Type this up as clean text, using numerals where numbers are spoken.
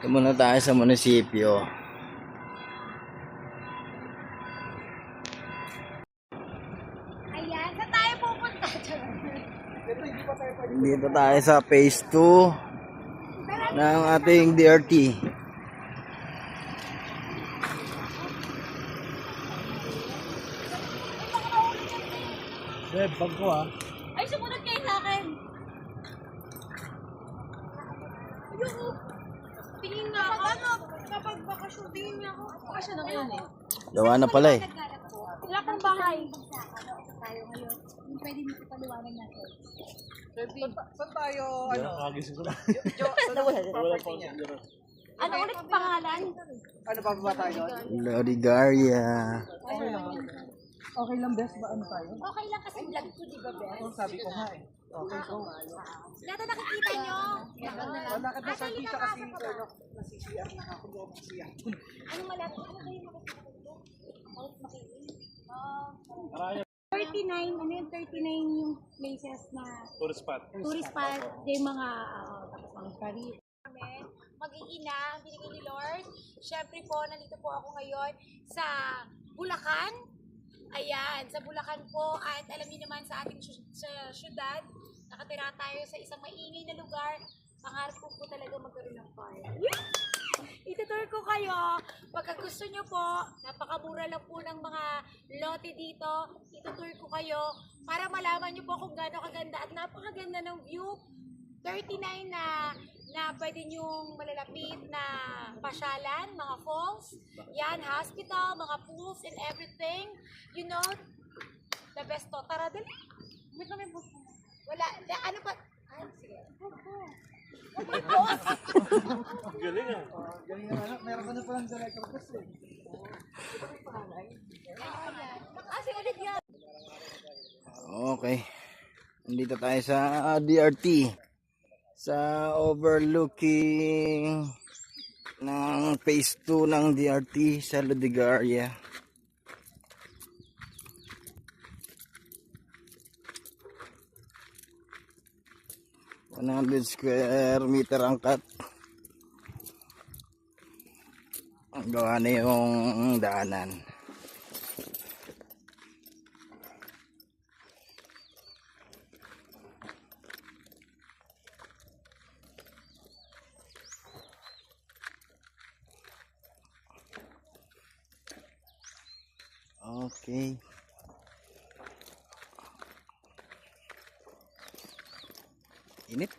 Muna tayo sa munisipyo. Ayan, saan tayo pupunta? Dito tayo sa phase 2 ng ating DRT. Bag ko ah. Ay, sumunod kayo sa akin. Ayoko. Tingin nga ako. Ano? Kapag bakasyon, tingin nga ako. Bakasyon na ngayon eh. Gawa na pala eh. Wala pang bahay. Tayo ngayon. Pwede mo ipaliwanag natin. Saan tayo, ano? Kagising ko lang. Ano ulit pangalan? Ano pa ba tayo? Lodigaria. Okay lang, best ba ano tayo? Okay lang kasi vlog ko, di ba, Bes? Oo, sabi ko nga eh. Okay ko. Lahat na nakikita nyo. Malakad na sa tisa kasi ano, nasisiyak na ako doon siya. Ano malapit? Ano kayo makikita dito? Out makiling? 39, ano yung 39 yung places na Tourist spot. tourist spot, yung mga tapos mga Paris. Mag-iina ang binigay ni Lord. Siyempre po, nandito po ako ngayon sa Bulacan. Ayan, sa Bulacan po. At alam niyo naman sa ating syudad, nakatira tayo sa isang maingay na lugar. Pangarap ko po talaga magkaroon ng farm. Itutur ko kayo. Pagka gusto nyo po, napakamura lang po ng mga lote dito. Itutur ko kayo para malaman nyo po kung gaano kaganda at napakaganda ng view. 39 na pwede nyong malalapit na pasyalan, mga falls, yan, hospital, mga pools and everything. You know, the best to. Tara, dali. Wait namin po. Wala, ano pa? Ay, sige. Galing ah. Galing na anak, meron ka na palang director kasi. Kasi ulit yan. Okay. Nandito tayo sa DRT. Sa overlooking ng phase 2 ng DRT sa Lodigaria. $100 square meter ang cut. Ang gawa na yung daanan. Okay. Init.